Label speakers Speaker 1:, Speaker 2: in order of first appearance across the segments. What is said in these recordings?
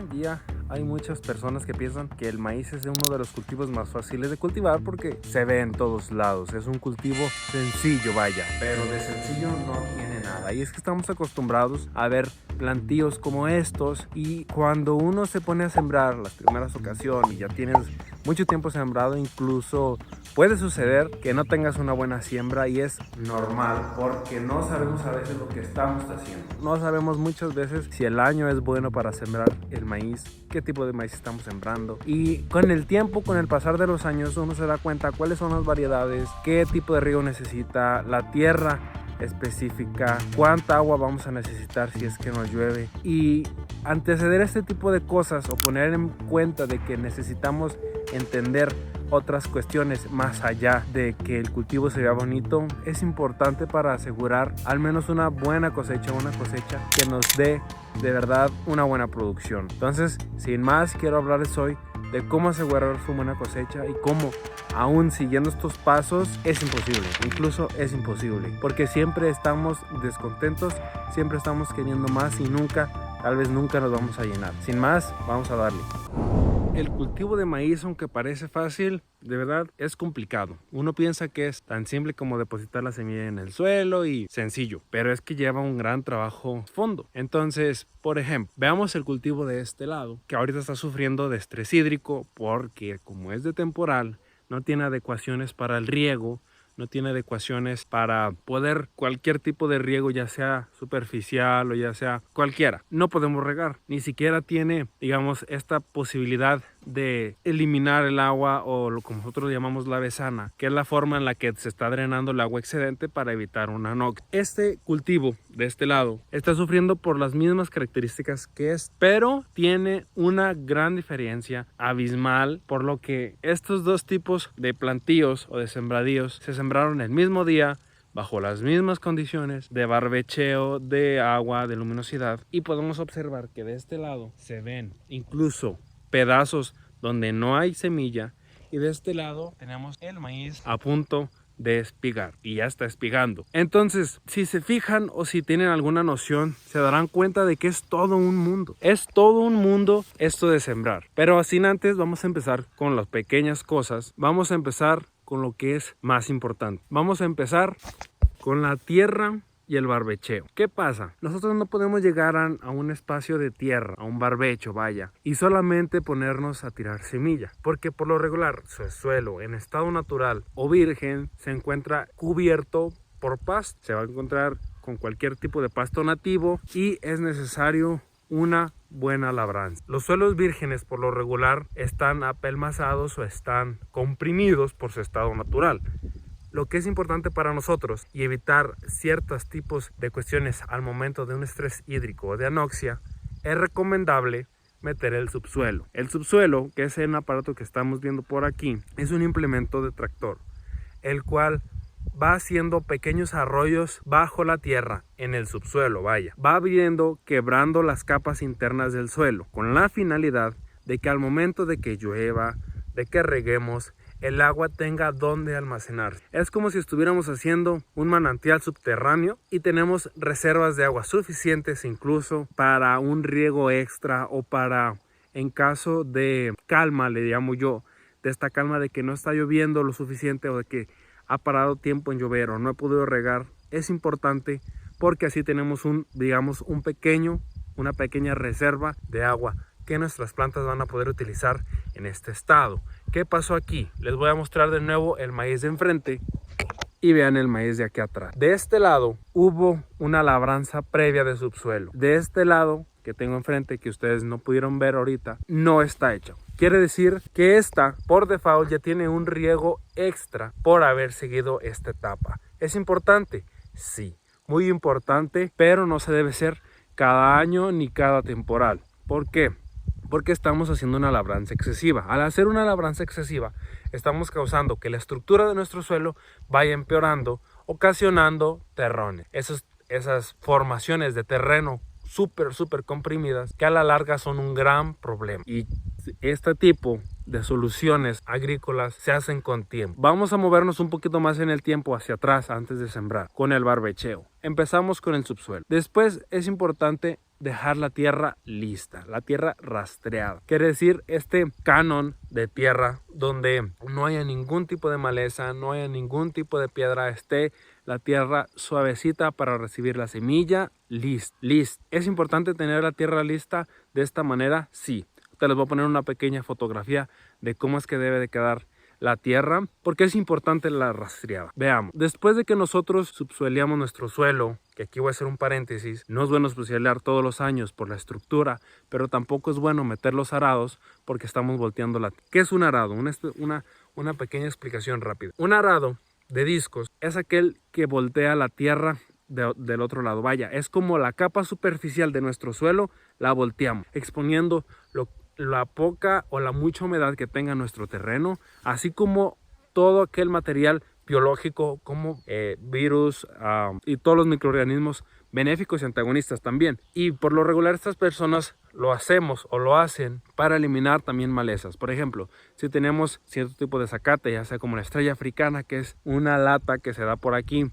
Speaker 1: en día hay muchas personas que piensan que el maíz es uno de los cultivos más fáciles de cultivar porque se ve en todos lados. Es un cultivo sencillo, vaya, pero de sencillo no tiene nada. Y es que estamos acostumbrados a ver plantíos como estos, y cuando uno se pone a sembrar las primeras ocasiones y ya tienes mucho tiempo sembrado, incluso puede suceder que no tengas una buena siembra, y es normal porque no sabemos a veces lo que estamos haciendo. No sabemos muchas veces si el año es bueno para sembrar el maíz, qué tipo de maíz estamos sembrando, y con el tiempo, con el pasar de los años, uno se da cuenta cuáles son las variedades, qué tipo de riego necesita, la tierra específica, cuánta agua vamos a necesitar si es que nos llueve. Y anteceder este tipo de cosas o poner en cuenta de que necesitamos entender otras cuestiones más allá de que el cultivo se vea bonito es importante para asegurar al menos una buena cosecha, una cosecha que nos dé de verdad una buena producción. Entonces, sin más, quiero hablarles hoy de cómo asegurar su buena cosecha y cómo, aún siguiendo estos pasos, es imposible, incluso es imposible, porque siempre estamos descontentos, siempre estamos queriendo más y tal vez nunca nos vamos a llenar. Sin más, vamos a darle. El cultivo de maíz, aunque parece fácil, de verdad es complicado. Uno piensa que es tan simple como depositar la semilla en el suelo y sencillo, pero es que lleva un gran trabajo fondo. Entonces, por ejemplo, veamos el cultivo de este lado, que ahorita está sufriendo de estrés hídrico porque, como es de temporal, no tiene adecuaciones para el riego, no tiene adecuaciones para poder cualquier tipo de riego, ya sea superficial o ya sea cualquiera. No podemos regar, ni siquiera tiene, digamos, esta posibilidad de eliminar el agua, o lo como nosotros llamamos la besana, que es la forma en la que se está drenando el agua excedente para evitar una anoxia. Este cultivo de este lado está sufriendo por las mismas características que pero tiene una gran diferencia abismal, por lo que estos dos tipos de plantíos o de sembradíos se sembraron el mismo día, bajo las mismas condiciones de barbecheo, de agua, de luminosidad, y podemos observar que de este lado se ven incluso pedazos donde no hay semilla, y de este lado tenemos el maíz a punto de espigar y ya está espigando. Entonces, si se fijan o si tienen alguna noción, se darán cuenta de que es todo un mundo. Es todo un mundo esto de sembrar. Pero así antes vamos a empezar con las pequeñas cosas. Vamos a empezar con lo que es más importante. Vamos a empezar con la tierra y el barbecheo. ¿Qué pasa? Nosotros no podemos llegar a un espacio de tierra, a un barbecho, vaya, y solamente ponernos a tirar semilla, porque por lo regular su suelo en estado natural o virgen se encuentra cubierto por pasto. Se va a encontrar con cualquier tipo de pasto nativo y es necesario una buena labranza. Los suelos vírgenes por lo regular están apelmazados o están comprimidos por su estado natural. Lo que es importante para nosotros y evitar ciertos tipos de cuestiones al momento de un estrés hídrico o de anoxia, es recomendable meter el subsuelo. El subsuelo, que es el aparato que estamos viendo por aquí, es un implemento de tractor, el cual va haciendo pequeños arroyos bajo la tierra en el subsuelo, vaya. Va abriendo, quebrando las capas internas del suelo, con la finalidad de que al momento de que llueva, de que reguemos, el agua tenga donde almacenarse. Es como si estuviéramos haciendo un manantial subterráneo y tenemos reservas de agua suficientes incluso para un riego extra, o para, en caso de calma, le llamo yo, de esta calma de que no está lloviendo lo suficiente o de que ha parado tiempo en llover o no he podido regar. Es importante porque así tenemos una pequeña reserva de agua que nuestras plantas van a poder utilizar en este estado. ¿Qué pasó aquí? Les voy a mostrar de nuevo el maíz de enfrente y vean el maíz de aquí atrás. De este lado hubo una labranza previa de subsuelo. De este lado que tengo enfrente, que ustedes no pudieron ver ahorita, no está hecho. Quiere decir que esta por default ya tiene un riego extra por haber seguido esta etapa. ¿Es importante? Sí, muy importante, pero no se debe hacer cada año ni cada temporal. ¿Por qué? Porque estamos haciendo una labranza excesiva. Al hacer una labranza excesiva, estamos causando que la estructura de nuestro suelo vaya empeorando, ocasionando terrones. Esas formaciones de terreno súper comprimidas, que a la larga son un gran problema. Y este tipo de soluciones agrícolas se hacen con tiempo. Vamos a movernos un poquito más en el tiempo hacia atrás antes de sembrar, con el barbecheo. Empezamos con el subsuelo. Después es importante dejar la tierra lista, la tierra rastreada. Quiere decir este canon de tierra donde no haya ningún tipo de maleza, no haya ningún tipo de piedra, esté la tierra suavecita para recibir la semilla. List. ¿Es importante tener la tierra lista de esta manera? Sí. Te les voy a poner una pequeña fotografía de cómo es que debe de quedar la tierra, porque es importante la rastreada. Veamos, después de que nosotros subsueleamos nuestro suelo, que aquí voy a hacer un paréntesis, no es bueno subsuelear todos los años por la estructura, pero tampoco es bueno meter los arados porque estamos volteando la tierra. ¿Qué es un arado? Una pequeña explicación rápida. Un arado de discos es aquel que voltea la tierra del otro lado. Vaya, es como la capa superficial de nuestro suelo, la volteamos, exponiendo la poca o la mucha humedad que tenga nuestro terreno, así como todo aquel material biológico como virus y todos los microorganismos benéficos y antagonistas también. Y por lo regular estas personas lo hacemos o lo hacen para eliminar también malezas. Por ejemplo, si tenemos cierto tipo de zacate, ya sea como la estrella africana, que es una lata que se da por aquí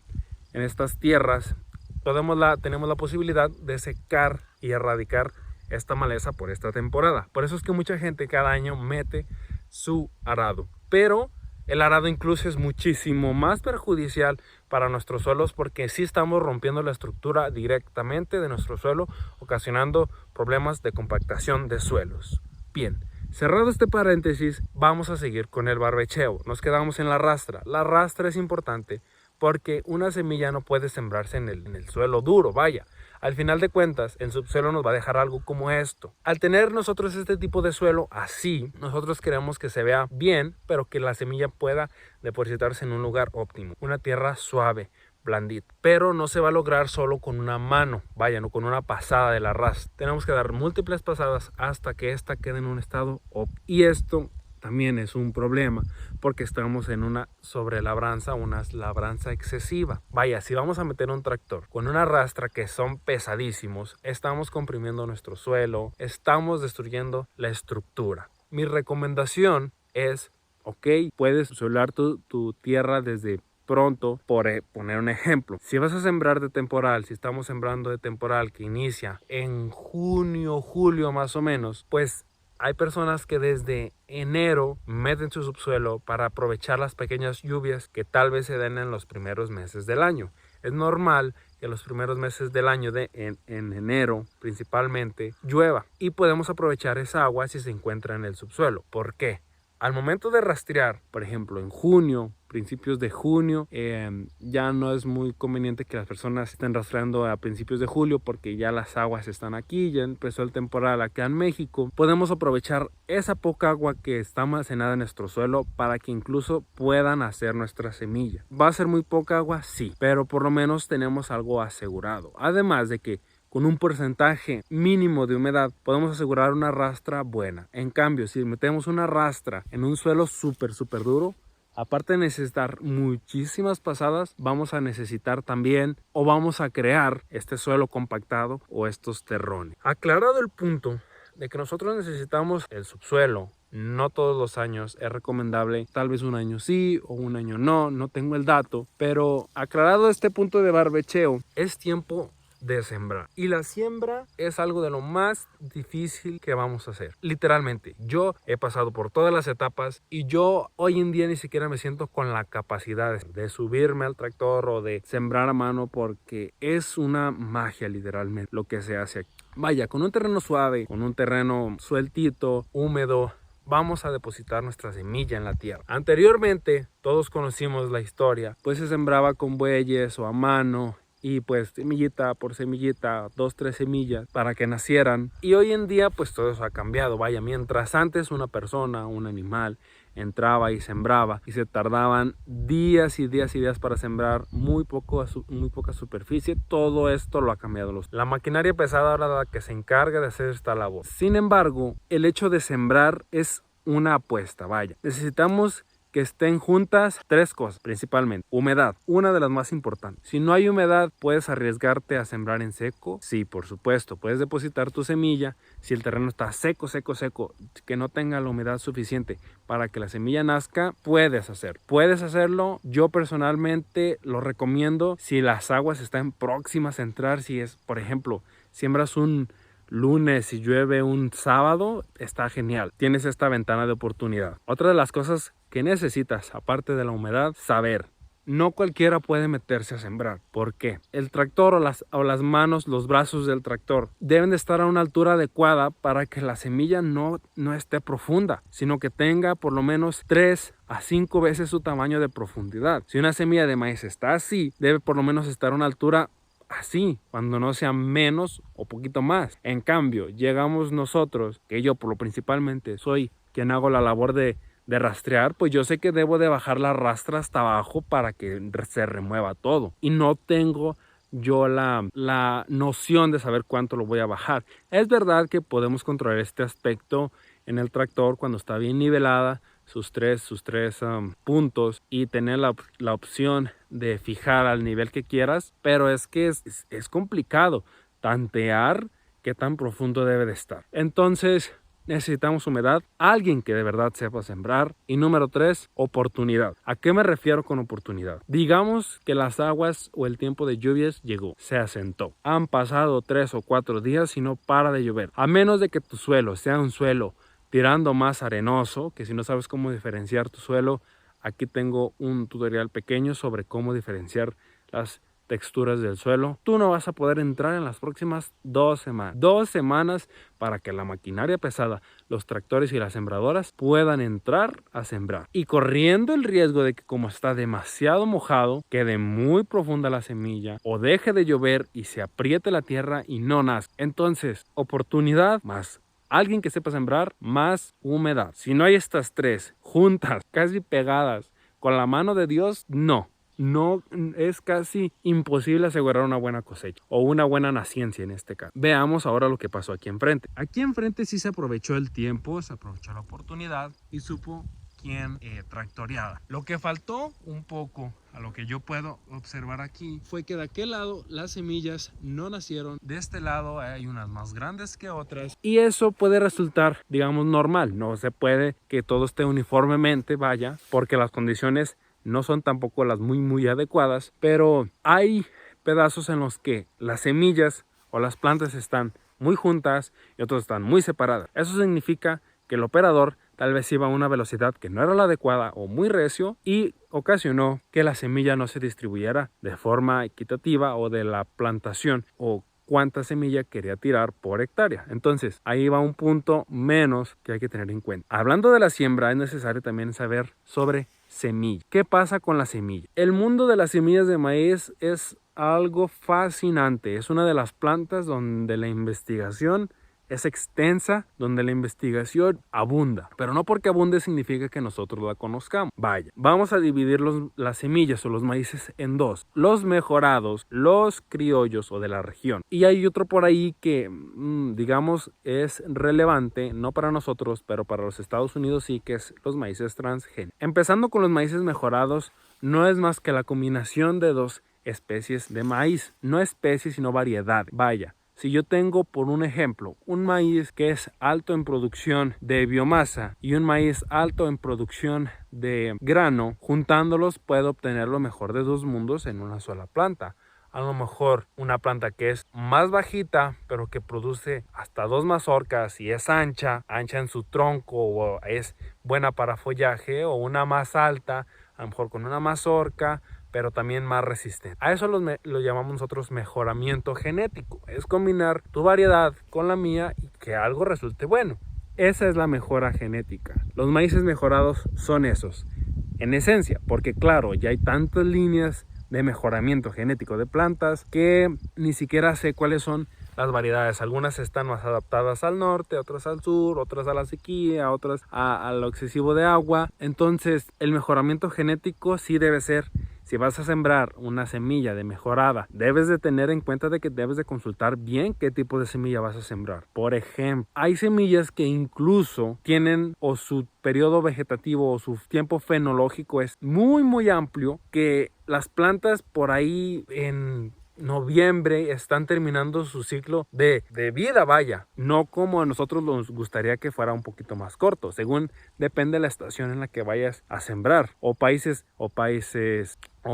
Speaker 1: en estas tierras, tenemos la posibilidad de secar y erradicar esta maleza por esta temporada. Por eso es que mucha gente cada año mete su arado, pero el arado incluso es muchísimo más perjudicial para nuestros suelos porque sí estamos rompiendo la estructura directamente de nuestro suelo, ocasionando problemas de compactación de suelos. Bien, cerrado este paréntesis, vamos a seguir con el barbecheo. Nos quedamos en la rastra. La rastra es importante porque una semilla no puede sembrarse en el suelo duro, vaya. Al final de cuentas, el subsuelo nos va a dejar algo como esto. Al tener nosotros este tipo de suelo así, nosotros queremos que se vea bien, pero que la semilla pueda depositarse en un lugar óptimo. Una tierra suave, blandita. Pero no se va a lograr solo con una mano, vaya, no con una pasada de la rastra. Tenemos que dar múltiples pasadas hasta que esta quede en un estado óptimo. Y esto también es un problema porque estamos en una sobrelabranza, una labranza excesiva. Vaya, si vamos a meter un tractor con una rastra que son pesadísimos, estamos comprimiendo nuestro suelo, estamos destruyendo la estructura. Mi recomendación es, ok, puedes solar tu tierra desde pronto, por poner un ejemplo. Si vas a sembrar de temporal, si estamos sembrando de temporal que inicia en junio, julio más o menos, pues hay personas que desde enero meten su subsuelo para aprovechar las pequeñas lluvias que tal vez se den en los primeros meses del año. Es normal que los primeros meses del año, en enero principalmente, llueva y podemos aprovechar esa agua si se encuentra en el subsuelo. ¿Por qué? Al momento de rastrear, por ejemplo, en junio, principios de junio, ya no es muy conveniente que las personas estén rastreando a principios de julio porque ya las aguas están aquí, ya empezó el temporal acá en México. Podemos aprovechar esa poca agua que está almacenada en nuestro suelo para que incluso puedan hacer nuestra semilla. ¿Va a ser muy poca agua? Sí, pero por lo menos tenemos algo asegurado. Además de que con un porcentaje mínimo de humedad podemos asegurar una rastra buena. En cambio, si metemos una rastra en un suelo súper duro, aparte de necesitar muchísimas pasadas, vamos a necesitar también o vamos a crear este suelo compactado o estos terrones. Aclarado el punto de que nosotros necesitamos el subsuelo, no todos los años es recomendable, tal vez un año sí o un año no tengo el dato, pero aclarado este punto de barbecheo, es tiempo de sembrar. Y la siembra es algo de lo más difícil que vamos a hacer. Literalmente, yo he pasado por todas las etapas y yo hoy en día ni siquiera me siento con la capacidad de subirme al tractor o de sembrar a mano porque es una magia literalmente lo que se hace aquí. Vaya, con un terreno suave, con un terreno sueltito, húmedo, vamos a depositar nuestra semilla en la tierra. Anteriormente, todos conocimos la historia, pues se sembraba con bueyes o a mano y pues semillita por semillita, 2-3 semillas para que nacieran. Y hoy en día pues todo eso ha cambiado. Vaya, mientras antes una persona, un animal entraba y sembraba y se tardaban días y días y días para sembrar muy poca superficie, todo esto lo ha cambiado. La maquinaria pesada ahora es la que se encarga de hacer esta labor. Sin embargo, el hecho de sembrar es una apuesta. Vaya, necesitamos que estén juntas 3 cosas principalmente. Humedad, una de las más importantes. Si no hay humedad, ¿puedes arriesgarte a sembrar en seco? Sí, por supuesto. Puedes depositar tu semilla. Si el terreno está seco, que no tenga la humedad suficiente para que la semilla nazca, puedes hacerlo. Yo personalmente lo recomiendo si las aguas están próximas a entrar. Si es, por ejemplo, siembras un lunes, si llueve un sábado, está genial. Tienes esta ventana de oportunidad. Otra de las cosas que necesitas, aparte de la humedad, saber. No cualquiera puede meterse a sembrar. ¿Por qué? El tractor o las manos, los brazos del tractor deben de estar a una altura adecuada para que la semilla no esté profunda, sino que tenga por lo menos 3 a 5 veces su tamaño de profundidad. Si una semilla de maíz está así, debe por lo menos estar a una altura así, cuando no sea menos o poquito más. En cambio, llegamos nosotros, que yo por lo principalmente soy quien hago la labor de rastrear, pues yo sé que debo de bajar la rastra hasta abajo para que se remueva todo. Y no tengo yo la noción de saber cuánto lo voy a bajar. Es verdad que podemos controlar este aspecto en el tractor cuando está bien nivelada sus tres puntos y tener la opción de fijar al nivel que quieras, pero es que es complicado tantear qué tan profundo debe de estar. Entonces necesitamos humedad, alguien que de verdad sepa sembrar. Y número 3, oportunidad. ¿A qué me refiero con oportunidad? Digamos que las aguas o el tiempo de lluvias llegó, se asentó. Han pasado 3 o 4 días y no para de llover. A menos de que tu suelo sea un suelo tirando más arenoso, que si no sabes cómo diferenciar tu suelo, aquí tengo un tutorial pequeño sobre cómo diferenciar las texturas del suelo. Tú no vas a poder entrar en las próximas 2 semanas. 2 semanas para que la maquinaria pesada, los tractores y las sembradoras puedan entrar a sembrar. Y corriendo el riesgo de que como está demasiado mojado, quede muy profunda la semilla o deje de llover y se apriete la tierra y no nazca. Entonces, oportunidad más alguien que sepa sembrar más humedad. Si no hay estas 3 juntas, casi pegadas, con la mano de Dios, no es casi imposible asegurar una buena cosecha o una buena naciencia en este caso. Veamos ahora lo que pasó aquí enfrente. Aquí enfrente sí se aprovechó el tiempo, se aprovechó la oportunidad y supo quién tractoreaba. Lo que faltó un poco, a lo que yo puedo observar aquí, fue que de aquel lado las semillas no nacieron. De este lado hay unas más grandes que otras y eso puede resultar, digamos, normal. No se puede que todo esté uniformemente, vaya, porque las condiciones no son tampoco las muy adecuadas, pero hay pedazos en los que las semillas o las plantas están muy juntas y otros están muy separadas. Eso significa que el operador tal vez iba a una velocidad que no era la adecuada o muy recio y ocasionó que la semilla no se distribuyera de forma equitativa o de la plantación o cuánta semilla quería tirar por hectárea. Entonces ahí va un punto menos que hay que tener en cuenta. Hablando de la siembra, es necesario también saber sobre semilla. ¿Qué pasa con la semilla? El mundo de las semillas de maíz es algo fascinante. Es una de las plantas donde la investigación es extensa, donde la investigación abunda. Pero no porque abunde significa que nosotros la conozcamos. Vaya, vamos a dividir las semillas o los maíces en 2. Los mejorados, los criollos o de la región. Y hay otro por ahí que, digamos, es relevante, no para nosotros, pero para los Estados Unidos sí, que es los maíces transgénicos. Empezando con los maíces mejorados, no es más que la combinación de 2 especies de maíz. No especies, sino variedad. Vaya. Si yo tengo, por un ejemplo, un maíz que es alto en producción de biomasa y un maíz alto en producción de grano, juntándolos puedo obtener lo mejor de 2 mundos en una sola planta. A lo mejor una planta que es más bajita, pero que produce hasta 2 mazorcas y es ancha en su tronco o es buena para follaje, o una más alta, a lo mejor con una mazorca, pero también más resistente. A eso lo llamamos nosotros mejoramiento genético. Es combinar tu variedad con la mía y que algo resulte bueno. Esa es la mejora genética. Los maíces mejorados son esos, en esencia, porque claro, ya hay tantas líneas de mejoramiento genético de plantas que ni siquiera sé cuáles son las variedades. Algunas están más adaptadas al norte, otras al sur, otras a la sequía, otras a lo excesivo de agua. Entonces el mejoramiento genético sí debe ser. Si vas a sembrar una semilla de mejorada, debes de tener en cuenta de que debes de consultar bien qué tipo de semilla vas a sembrar. Por ejemplo, hay semillas que incluso tienen o su periodo vegetativo o su tiempo fenológico es muy amplio, que las plantas por ahí en noviembre están terminando su ciclo de vida, vaya, no como a nosotros nos gustaría que fuera un poquito más corto, según depende de la estación en la que vayas a sembrar, o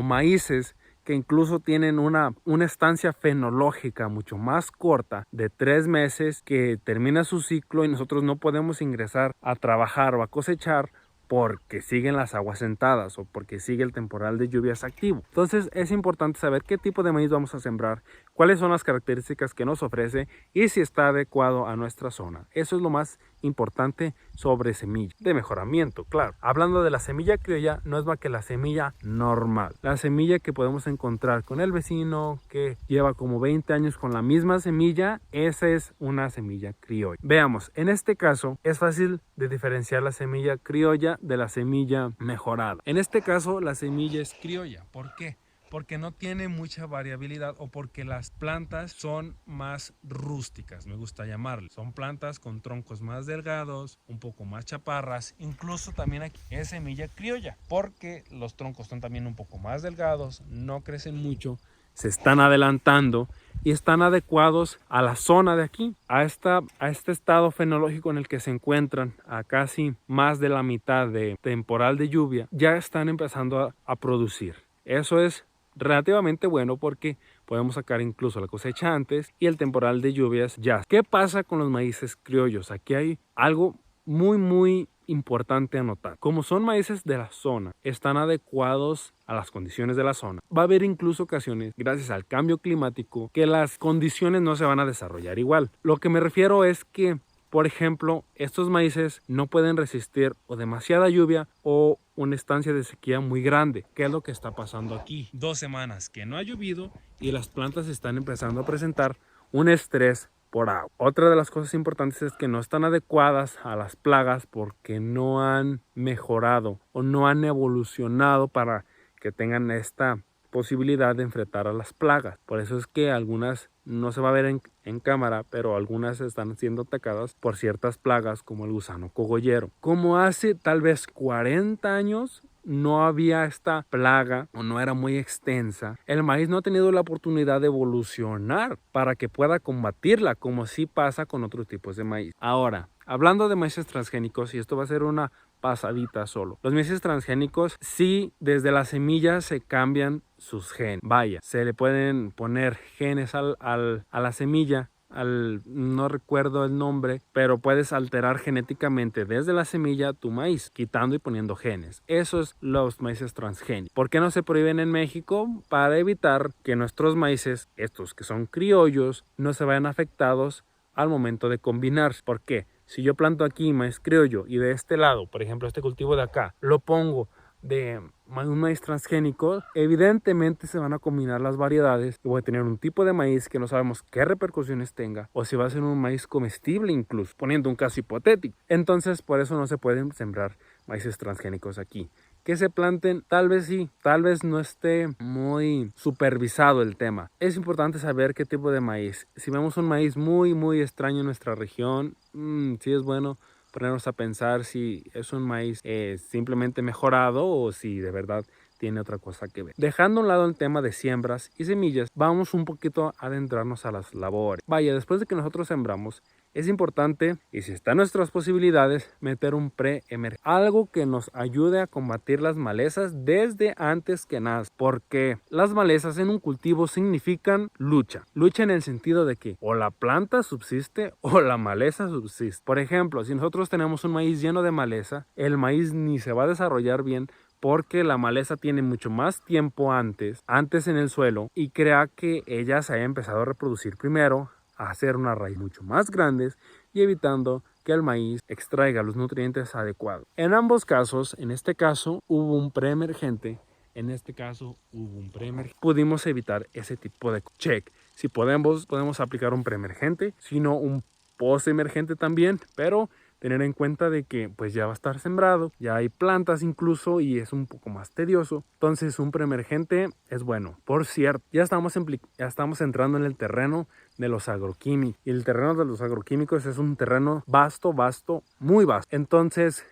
Speaker 1: maíces que incluso tienen una estancia fenológica mucho más corta de 3 meses, que termina su ciclo y nosotros no podemos ingresar a trabajar o a cosechar porque siguen las aguas sentadas o porque sigue el temporal de lluvias activo. Entonces es importante saber qué tipo de maíz vamos a sembrar, cuáles son las características que nos ofrece y si está adecuado a nuestra zona. Eso es lo más importante sobre semilla de mejoramiento, claro. Hablando de la semilla criolla, no es más que la semilla normal, la semilla que podemos encontrar con el vecino que lleva como 20 años con la misma semilla. Esa es una semilla criolla. Veamos, en este caso es fácil de diferenciar la semilla criolla de la semilla mejorada. En este caso la semilla es criolla. ¿Por qué? Porque no tiene mucha variabilidad o porque las plantas son más rústicas, me gusta llamarle. Son plantas con troncos más delgados, un poco más chaparras. Incluso también aquí es semilla criolla porque los troncos son también un poco más delgados, no crecen mucho, se están adelantando y están adecuados a la zona de aquí, a este estado fenológico en el que se encuentran, a casi más de la mitad de temporal de lluvia. Ya están empezando a producir. Eso es relativamente bueno porque podemos sacar incluso la cosecha antes y el temporal de lluvias ya. ¿Qué pasa con los maíces criollos? Aquí hay algo muy importante a notar. Como son maíces de la zona, están adecuados a las condiciones de la zona. Va a haber incluso ocasiones, gracias al cambio climático, que las condiciones no se van a desarrollar igual. Lo que me refiero es que, por ejemplo, estos maíces no pueden resistir o demasiada lluvia o una estancia de sequía muy grande. ¿Qué es lo que está pasando aquí? 2 semanas que no ha llovido y las plantas están empezando a presentar un estrés por agua. Otra de las cosas importantes es que no están adecuadas a las plagas porque no han mejorado o no han evolucionado para que tengan esta posibilidad de enfrentar a las plagas. Por eso es que algunas no se va a ver en cámara, pero algunas están siendo atacadas por ciertas plagas como el gusano cogollero. Como hace tal vez 40 años no había esta plaga o no era muy extensa, el maíz no ha tenido la oportunidad de evolucionar para que pueda combatirla, como sí pasa con otros tipos de maíz. Ahora, hablando de maíces transgénicos, y esto va a ser una pasadita solo. Los maíces transgénicos, sí, desde la semilla se cambian sus genes. Vaya, se le pueden poner genes a la semilla. No recuerdo el nombre, pero puedes alterar genéticamente desde la semilla tu maíz, quitando y poniendo genes. Eso es los maíces transgénicos. ¿Por qué no se prohíben en México? Para evitar que nuestros maíces, estos que son criollos, no se vayan afectados al momento de combinarse. ¿Por qué? Si yo planto aquí maíz criollo y de este lado, por ejemplo este cultivo de acá, lo pongo de un maíz transgénico, evidentemente se van a combinar las variedades y voy a tener un tipo de maíz que no sabemos qué repercusiones tenga o si va a ser un maíz comestible, incluso poniendo un caso hipotético. Entonces por eso no se pueden sembrar maíces transgénicos aquí. Que se planten, tal vez sí, tal vez no esté muy supervisado el tema. Es importante saber qué tipo de maíz. Si vemos un maíz muy extraño en nuestra región, sí es bueno ponernos a pensar si es un maíz simplemente mejorado o si de verdad tiene otra cosa que ver. Dejando a un lado el tema de siembras y semillas, vamos un poquito a adentrarnos a las labores. Vaya, después de que nosotros sembramos, es importante, y si está en nuestras posibilidades, meter un pre-emergente. Algo que nos ayude a combatir las malezas desde antes que nada. Porque las malezas en un cultivo significan lucha. Lucha en el sentido de que o la planta subsiste o la maleza subsiste. Por ejemplo, si nosotros tenemos un maíz lleno de maleza, el maíz ni se va a desarrollar bien porque la maleza tiene mucho más tiempo antes en el suelo y crea que ella se haya empezado a reproducir primero, a hacer una raíz mucho más grandes y evitando que el maíz extraiga los nutrientes adecuados. En ambos casos, en este caso hubo un preemergente, en este caso hubo un preemergente. Pudimos evitar ese tipo de check. Si podemos aplicar un preemergente, sino un postemergente también, pero tener en cuenta de que pues ya va a estar sembrado, ya hay plantas incluso y es un poco más tedioso. Entonces un preemergente es bueno. Por cierto, ya estamos entrando en el terreno de los agroquímicos. Y el terreno de los agroquímicos es un terreno vasto, muy vasto. Entonces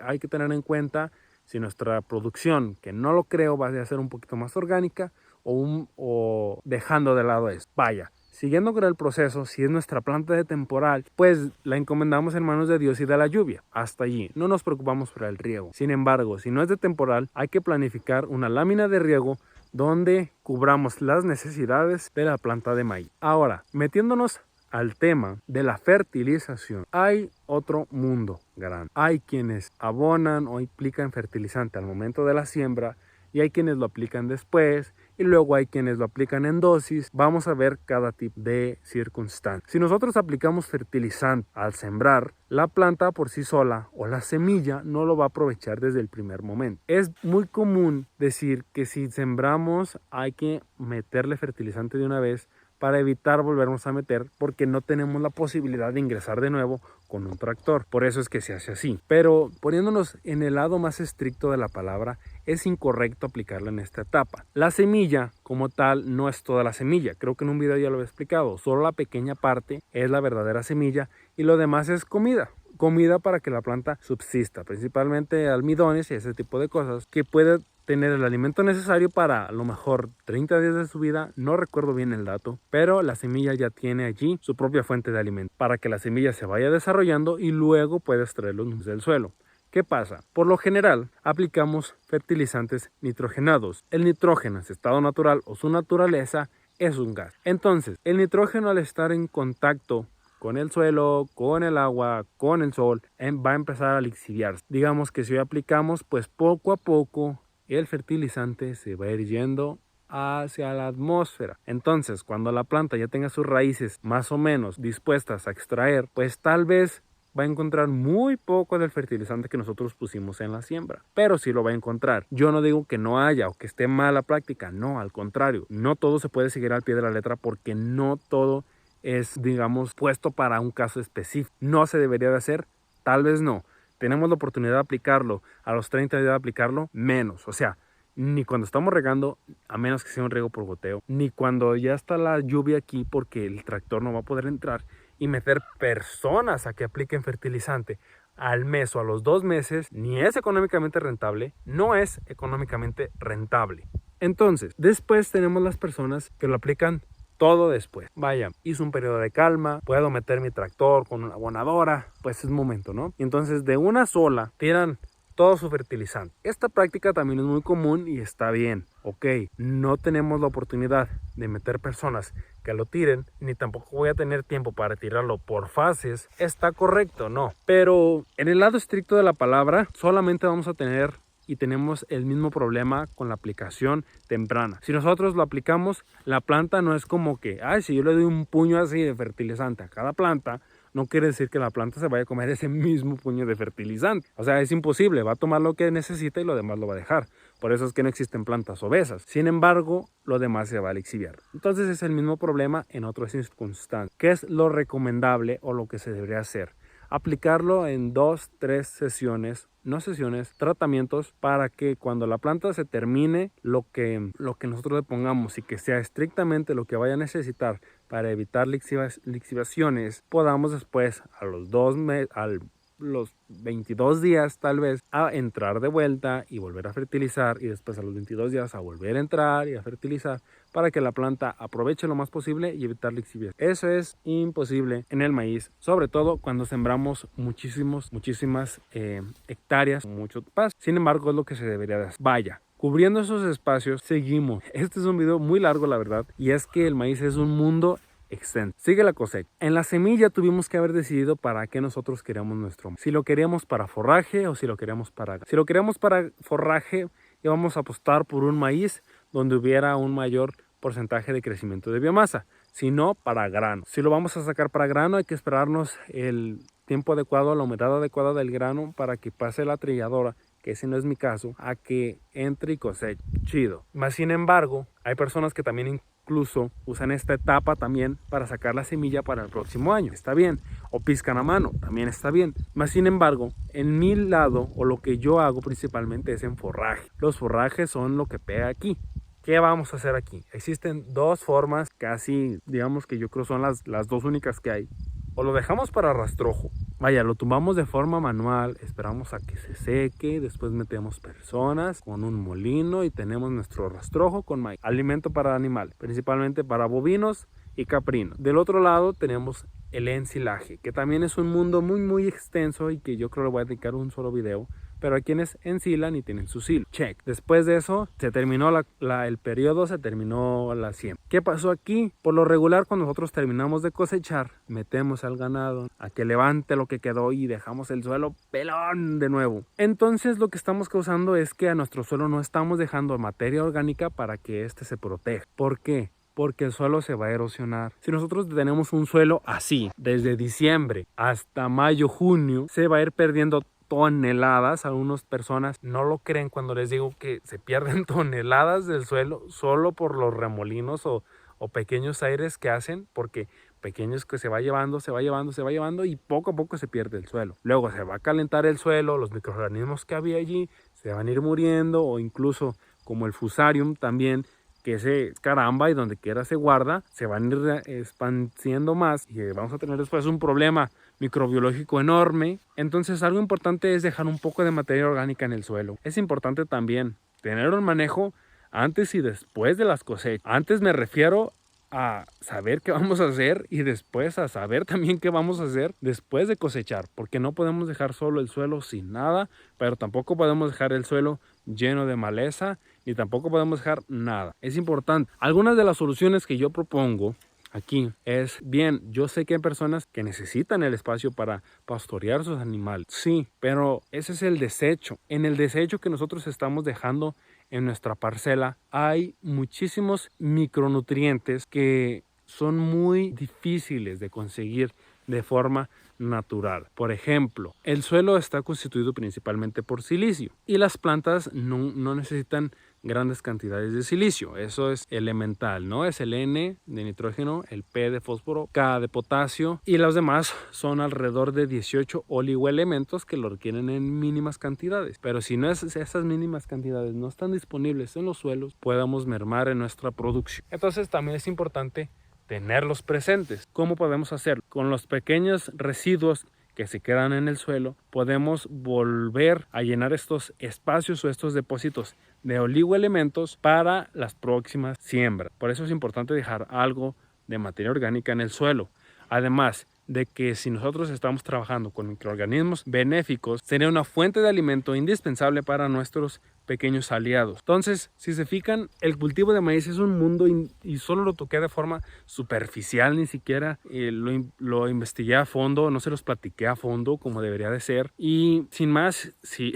Speaker 1: hay que tener en cuenta si nuestra producción, que no lo creo, va a ser un poquito más orgánica o dejando de lado esto. Vaya. Siguiendo con el proceso, si es nuestra planta de temporal, pues la encomendamos en manos de Dios y de la lluvia. Hasta allí, no nos preocupamos por el riego. Sin embargo, si no es de temporal, hay que planificar una lámina de riego donde cubramos las necesidades de la planta de maíz. Ahora, metiéndonos al tema de la fertilización, hay otro mundo grande. Hay quienes abonan o aplican fertilizante al momento de la siembra y hay quienes lo aplican después y luego hay quienes lo aplican en dosis. Vamos a ver cada tipo de circunstancia. Si nosotros aplicamos fertilizante al sembrar, la planta por sí sola o la semilla no lo va a aprovechar desde el primer momento. Es muy común decir que si sembramos hay que meterle fertilizante de una vez para evitar volvernos a meter porque no tenemos la posibilidad de ingresar de nuevo con un tractor. Por eso es que se hace así. Pero poniéndonos en el lado más estricto de la palabra, es incorrecto aplicarla en esta etapa. La semilla como tal no es toda la semilla. Creo que en un video ya lo he explicado. Solo la pequeña parte es la verdadera semilla y lo demás es comida. Comida para que la planta subsista, principalmente almidones y ese tipo de cosas que puede tener el alimento necesario para a lo mejor 30 días de su vida, no recuerdo bien el dato, pero la semilla ya tiene allí su propia fuente de alimento para que la semilla se vaya desarrollando y luego pueda extraerlos del suelo. ¿Qué pasa? Por lo general aplicamos fertilizantes nitrogenados. El nitrógeno en su estado natural o su naturaleza es un gas. Entonces, el nitrógeno al estar en contacto con el suelo, con el agua, con el sol, va a empezar a lixiviarse. Digamos que si hoy aplicamos, pues poco a poco el fertilizante se va a ir yendo hacia la atmósfera. Entonces, cuando la planta ya tenga sus raíces más o menos dispuestas a extraer, pues tal vez va a encontrar muy poco del fertilizante que nosotros pusimos en la siembra, pero sí lo va a encontrar. Yo no digo que no haya o que esté mal la práctica, no, al contrario, no todo se puede seguir al pie de la letra porque no todo es, digamos, puesto para un caso específico. No se debería de hacer, tal vez no. Tenemos la oportunidad de aplicarlo, a los 30 días de aplicarlo, menos. O sea, ni cuando estamos regando, a menos que sea un riego por goteo, ni cuando ya está la lluvia aquí porque el tractor no va a poder entrar y meter personas a que apliquen fertilizante al mes o a los 2 meses, ni es económicamente rentable, no es económicamente rentable. Entonces, después tenemos las personas que lo aplican todo después. Vaya, hizo un periodo de calma, puedo meter mi tractor con una abonadora, pues es momento, ¿no? Y entonces de una sola tiran todo su fertilizante. Esta práctica también es muy común y está bien. Ok, no tenemos la oportunidad de meter personas que lo tiren, ni tampoco voy a tener tiempo para tirarlo por fases. Está correcto, no. Pero en el lado estricto de la palabra, solamente vamos a tener y tenemos el mismo problema con la aplicación temprana. Si nosotros lo aplicamos, la planta no es como que, ay, si yo le doy un puño así de fertilizante a cada planta, no quiere decir que la planta se vaya a comer ese mismo puño de fertilizante. O sea, es imposible, va a tomar lo que necesita y lo demás lo va a dejar. Por eso es que no existen plantas obesas. Sin embargo, lo demás se va a lixiviar. Entonces es el mismo problema en otras circunstancias. ¿Qué es lo recomendable o lo que se debería hacer? Aplicarlo en 2, 3 sesiones, no sesiones, tratamientos para que cuando la planta se termine, lo que nosotros le pongamos y que sea estrictamente lo que vaya a necesitar para evitar lixiviaciones, podamos después a los 22 días tal vez a entrar de vuelta y volver a fertilizar y después a los 22 días a volver a entrar y a fertilizar para que la planta aproveche lo más posible y evitar lixiviación. Eso es imposible en el maíz, sobre todo cuando sembramos muchísimas hectáreas, mucho pasto. Sin embargo, es lo que se debería de hacer. Vaya, cubriendo esos espacios, seguimos. Este es un video muy largo, la verdad, y es que el maíz es un mundo extenso. Sigue la cosecha. En la semilla tuvimos que haber decidido para qué nosotros queríamos nuestro maíz. Si lo queríamos para forraje o si lo queríamos para... Si lo queríamos para forraje, íbamos a apostar por un maíz donde hubiera un mayor porcentaje de crecimiento de biomasa, si no para grano. Si lo vamos a sacar para grano, hay que esperarnos el tiempo adecuado, la humedad adecuada del grano para que pase la trilladora, que ese no es mi caso, a que entre y coseche. Chido. Más sin embargo, hay personas que también incluso usan esta etapa también para sacar la semilla para el próximo año. Está bien. O pizcan a mano. También está bien. Más sin embargo, en mi lado o lo que yo hago principalmente es en forraje. Los forrajes son lo que pega aquí. ¿Qué vamos a hacer aquí? Existen dos formas, casi digamos que yo creo son las dos únicas que hay. O lo dejamos para rastrojo. Vaya, lo tumbamos de forma manual, esperamos a que se seque, después metemos personas con un molino y tenemos nuestro rastrojo con maíz. Alimento para animales, principalmente para bovinos y caprinos. Del otro lado tenemos el ensilaje, que también es un mundo muy extenso y que yo creo le voy a dedicar un solo video pero hay quienes ensilan y tienen su silo. Check. Después de eso, se terminó el periodo, se terminó la siembra. ¿Qué pasó aquí? Por lo regular, cuando nosotros terminamos de cosechar, metemos al ganado a que levante lo que quedó y dejamos el suelo pelón de nuevo. Entonces, lo que estamos causando es que a nuestro suelo no estamos dejando materia orgánica para que éste se proteja. ¿Por qué? Porque el suelo se va a erosionar. Si nosotros tenemos un suelo así, desde diciembre hasta mayo, junio, se va a ir perdiendo toneladas. Algunas personas no lo creen cuando les digo que se pierden toneladas del suelo solo por los remolinos o pequeños aires que hacen, porque pequeños que se va llevando y poco a poco se pierde el suelo. Luego se va a calentar el suelo, los microorganismos que había allí se van a ir muriendo, o incluso como el fusarium también, que ese caramba y donde quiera se guarda, se van a ir expandiendo más y vamos a tener después un problema microbiológico enorme. Entonces, algo importante es dejar un poco de materia orgánica en el suelo. Es importante también tener un manejo antes y después de las cosechas. Antes me refiero a saber qué vamos a hacer y después a saber también qué vamos a hacer después de cosechar, porque no podemos dejar solo el suelo sin nada, pero tampoco podemos dejar el suelo lleno de maleza, ni tampoco podemos dejar nada. Es importante. Algunas de las soluciones que yo propongo aquí es, bien, yo sé que hay personas que necesitan el espacio para pastorear sus animales, sí, pero ese es el desecho. En el desecho que nosotros estamos dejando en nuestra parcela hay muchísimos micronutrientes que son muy difíciles de conseguir de forma natural. Por ejemplo, el suelo está constituido principalmente por silicio y las plantas no necesitan grandes cantidades de silicio. Eso es elemental, ¿no? Es el N de nitrógeno, el P de fósforo, K de potasio y los demás son alrededor de 18 oligoelementos que lo requieren en mínimas cantidades. Pero si esas mínimas cantidades no están disponibles en los suelos, podemos mermar en nuestra producción. Entonces también es importante tenerlos presentes. ¿Cómo podemos hacerlo? Con los pequeños residuos que se quedan en el suelo, podemos volver a llenar estos espacios o estos depósitos de oligoelementos para las próximas siembras. Por eso es importante dejar algo de materia orgánica en el suelo. Además de que si nosotros estamos trabajando con microorganismos benéficos, sería una fuente de alimento indispensable para nuestros pequeños aliados. Entonces, si se fijan, el cultivo de maíz es un mundo y solo lo toqué de forma superficial, ni siquiera lo investigué a fondo, no se los platiqué a fondo como debería de ser. Y sin más, si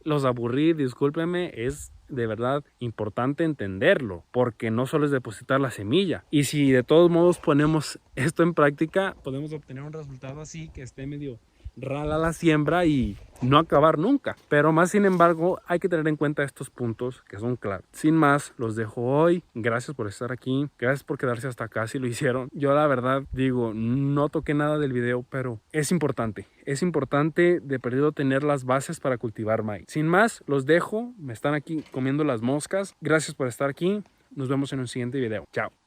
Speaker 1: los aburrí, discúlpenme, es de verdad importante entenderlo, porque no solo es depositar la semilla, y si de todos modos ponemos esto en práctica, podemos obtener un resultado así que esté medio rala la siembra y no acabar nunca. Pero más sin embargo hay que tener en cuenta estos puntos que son claros. Sin más, los dejo hoy. Gracias por estar aquí, gracias por quedarse hasta acá si lo hicieron. Yo la verdad digo, no toqué nada del video, pero es importante de perdido tener las bases para cultivar maíz. Sin más, los dejo, me están aquí comiendo las moscas. Gracias por estar aquí, nos vemos en un siguiente video. Chao.